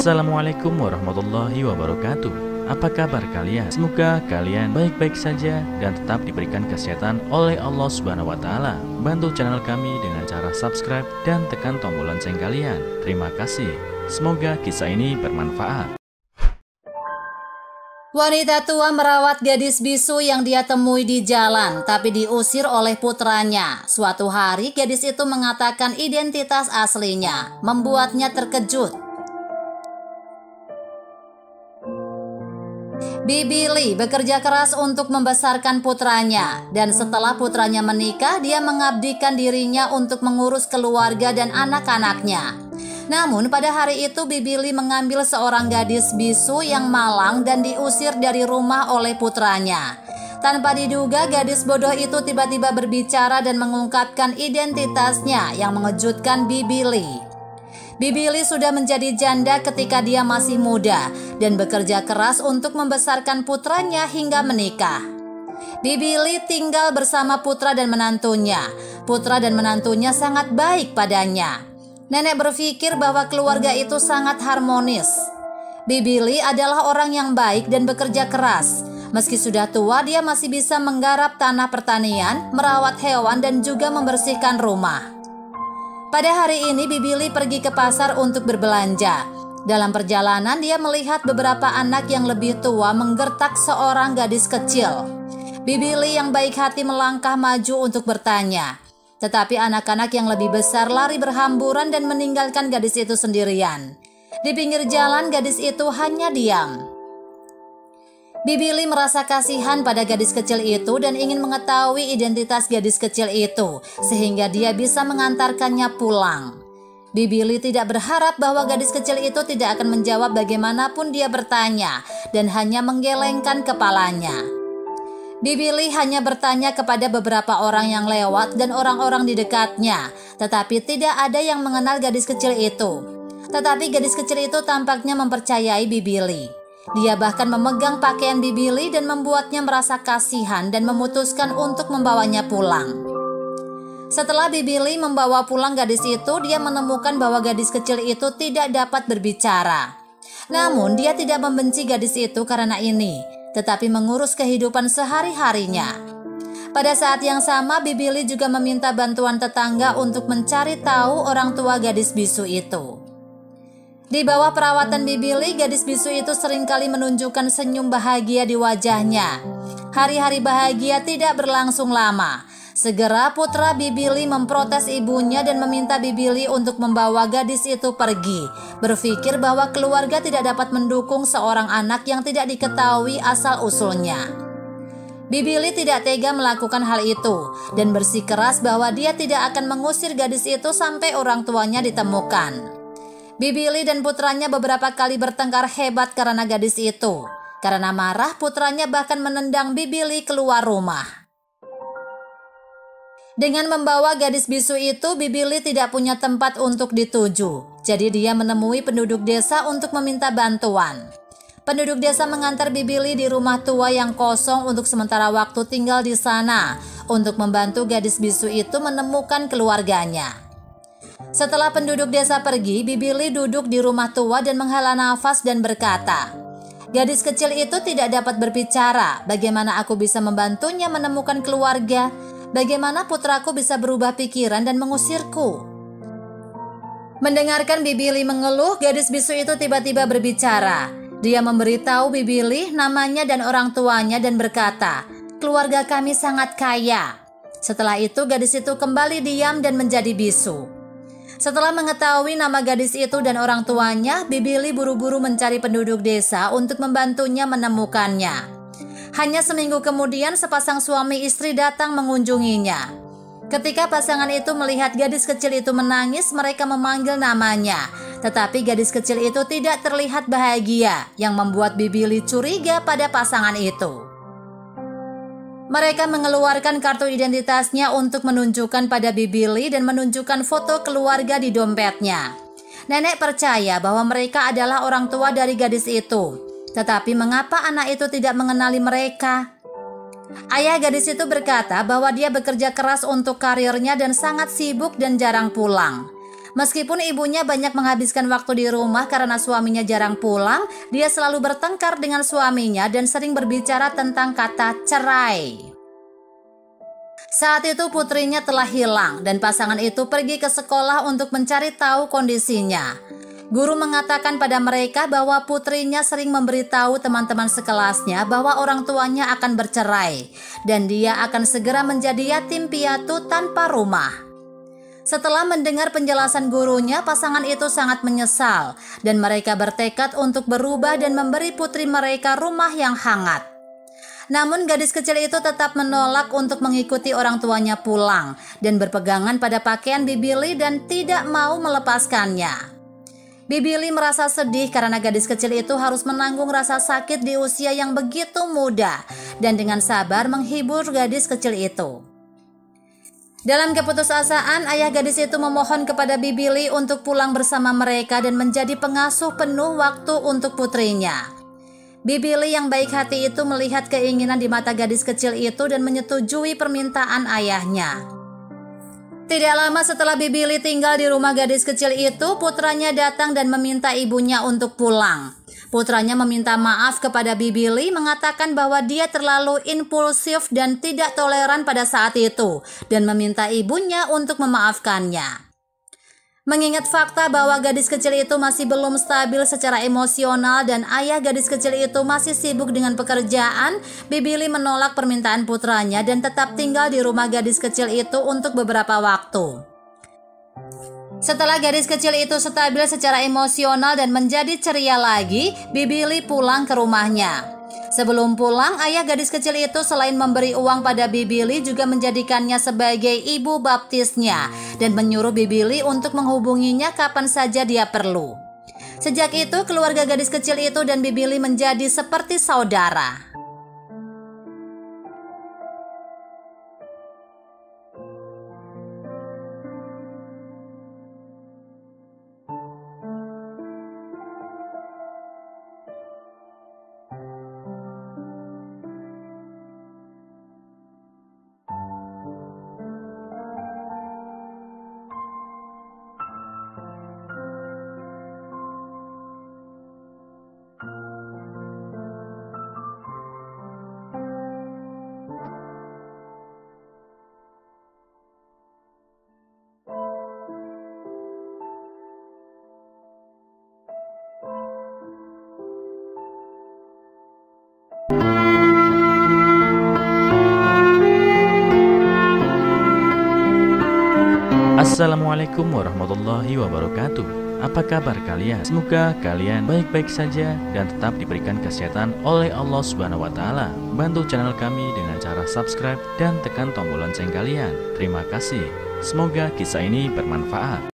Assalamualaikum warahmatullahi wabarakatuh. Apa kabar kalian? Semoga kalian baik-baik saja dan tetap diberikan kesehatan oleh Allah Subhanahu wa Ta'ala. Bantu channel kami dengan cara subscribe dan tekan tombol lonceng kalian. Terima kasih. Semoga kisah ini bermanfaat. Wanita tua merawat gadis bisu yang dia temui di jalan, tapi diusir oleh putranya. Suatu hari, gadis itu mengatakan identitas aslinya, membuatnya terkejut. Bibi Li bekerja keras untuk membesarkan putranya, dan setelah putranya menikah, dia mengabdikan dirinya untuk mengurus keluarga dan anak-anaknya. Namun pada hari itu Bibi Li mengambil seorang gadis bisu yang malang dan diusir dari rumah oleh putranya. Tanpa diduga, gadis bodoh itu tiba-tiba berbicara dan mengungkapkan identitasnya yang mengejutkan Bibi Li. Bibi Li sudah menjadi janda ketika dia masih muda dan bekerja keras untuk membesarkan putranya hingga menikah. Bibi Li tinggal bersama putra dan menantunya. Putra dan menantunya sangat baik padanya. Nenek berpikir bahwa keluarga itu sangat harmonis. Bibi Li adalah orang yang baik dan bekerja keras. Meski sudah tua, dia masih bisa menggarap tanah pertanian, merawat hewan, dan juga membersihkan rumah. Pada hari ini Bibi Li pergi ke pasar untuk berbelanja. Dalam perjalanan dia melihat beberapa anak yang lebih tua menggertak seorang gadis kecil. Bibi Li yang baik hati melangkah maju untuk bertanya. Tetapi anak-anak yang lebih besar lari berhamburan dan meninggalkan gadis itu sendirian. Di pinggir jalan gadis itu hanya diam. Bibi Li merasa kasihan pada gadis kecil itu dan ingin mengetahui identitas gadis kecil itu, sehingga dia bisa mengantarkannya pulang. Bibi Li tidak berharap bahwa gadis kecil itu tidak akan menjawab bagaimanapun dia bertanya, dan hanya menggelengkan kepalanya. Bibi Li hanya bertanya kepada beberapa orang yang lewat dan orang-orang di dekatnya, tetapi tidak ada yang mengenal gadis kecil itu. Tetapi gadis kecil itu tampaknya mempercayai Bibi Li. Dia bahkan memegang pakaian Bibi Li dan membuatnya merasa kasihan dan memutuskan untuk membawanya pulang. Setelah Bibi Li membawa pulang gadis itu, dia menemukan bahwa gadis kecil itu tidak dapat berbicara. Namun dia tidak membenci gadis itu karena ini, tetapi mengurus kehidupan sehari-harinya. Pada saat yang sama, Bibi Li juga meminta bantuan tetangga untuk mencari tahu orang tua gadis bisu itu. Di bawah perawatan Bibi Li, gadis bisu itu seringkali menunjukkan senyum bahagia di wajahnya. Hari-hari bahagia tidak berlangsung lama. Segera putra Bibi Li memprotes ibunya dan meminta Bibi Li untuk membawa gadis itu pergi. Berpikir bahwa keluarga tidak dapat mendukung seorang anak yang tidak diketahui asal-usulnya. Bibi Li tidak tega melakukan hal itu dan bersikeras bahwa dia tidak akan mengusir gadis itu sampai orang tuanya ditemukan. Bibi Li dan putranya beberapa kali bertengkar hebat karena gadis itu. Karena marah, putranya bahkan menendang Bibi Li keluar rumah. Dengan membawa gadis bisu itu, Bibi Li tidak punya tempat untuk dituju. Jadi dia menemui penduduk desa untuk meminta bantuan. Penduduk desa mengantar Bibi Li di rumah tua yang kosong untuk sementara waktu tinggal di sana, untuk membantu gadis bisu itu menemukan keluarganya. Setelah penduduk desa pergi, Bibi Li duduk di rumah tua dan menghela nafas dan berkata, "Gadis kecil itu tidak dapat berbicara. Bagaimana aku bisa membantunya menemukan keluarga? Bagaimana putraku bisa berubah pikiran dan mengusirku?" Mendengarkan Bibi Li mengeluh, gadis bisu itu tiba-tiba berbicara. Dia memberitahu Bibi Li namanya dan orang tuanya dan berkata, "Keluarga kami sangat kaya." Setelah itu gadis itu kembali diam dan menjadi bisu. Setelah mengetahui nama gadis itu dan orang tuanya, Bibi Li buru-buru mencari penduduk desa untuk membantunya menemukannya. Hanya seminggu kemudian sepasang suami istri datang mengunjunginya. Ketika pasangan itu melihat gadis kecil itu menangis, mereka memanggil namanya. Tetapi gadis kecil itu tidak terlihat bahagia, yang membuat Bibi Li curiga pada pasangan itu. Mereka mengeluarkan kartu identitasnya untuk menunjukkan pada Bibi Li dan menunjukkan foto keluarga di dompetnya. Nenek percaya bahwa mereka adalah orang tua dari gadis itu. Tetapi mengapa anak itu tidak mengenali mereka? Ayah gadis itu berkata bahwa dia bekerja keras untuk karirnya dan sangat sibuk dan jarang pulang. Meskipun ibunya banyak menghabiskan waktu di rumah karena suaminya jarang pulang, dia selalu bertengkar dengan suaminya dan sering berbicara tentang kata cerai. Saat itu putrinya telah hilang dan pasangan itu pergi ke sekolah untuk mencari tahu kondisinya. Guru mengatakan pada mereka bahwa putrinya sering memberitahu teman-teman sekelasnya bahwa orang tuanya akan bercerai dan dia akan segera menjadi yatim piatu tanpa rumah. Setelah mendengar penjelasan gurunya, pasangan itu sangat menyesal dan mereka bertekad untuk berubah dan memberi putri mereka rumah yang hangat. Namun gadis kecil itu tetap menolak untuk mengikuti orang tuanya pulang dan berpegangan pada pakaian Bibili dan tidak mau melepaskannya. Bibili merasa sedih karena gadis kecil itu harus menanggung rasa sakit di usia yang begitu muda dan dengan sabar menghibur gadis kecil itu. Dalam keputusasaan, ayah gadis itu memohon kepada Bibili untuk pulang bersama mereka dan menjadi pengasuh penuh waktu untuk putrinya. Bibili yang baik hati itu melihat keinginan di mata gadis kecil itu dan menyetujui permintaan ayahnya. Tidak lama setelah Bibili tinggal di rumah gadis kecil itu, putranya datang dan meminta ibunya untuk pulang. Putranya meminta maaf kepada Bibili, mengatakan bahwa dia terlalu impulsif dan tidak toleran pada saat itu, dan meminta ibunya untuk memaafkannya. Mengingat fakta bahwa gadis kecil itu masih belum stabil secara emosional dan ayah gadis kecil itu masih sibuk dengan pekerjaan, Bibili menolak permintaan putranya dan tetap tinggal di rumah gadis kecil itu untuk beberapa waktu. Setelah gadis kecil itu stabil secara emosional dan menjadi ceria lagi, Bibili pulang ke rumahnya. Sebelum pulang, ayah gadis kecil itu selain memberi uang pada Bibili juga menjadikannya sebagai ibu baptisnya dan menyuruh Bibili untuk menghubunginya kapan saja dia perlu. Sejak itu, keluarga gadis kecil itu dan Bibili menjadi seperti saudara. Assalamualaikum warahmatullahi wabarakatuh. Apa kabar kalian? Semoga kalian baik-baik saja dan tetap diberikan kesehatan oleh Allah Subhanahu wa Ta'ala. Bantu channel kami dengan cara subscribe dan tekan tombol lonceng kalian. Terima kasih. Semoga kisah ini bermanfaat.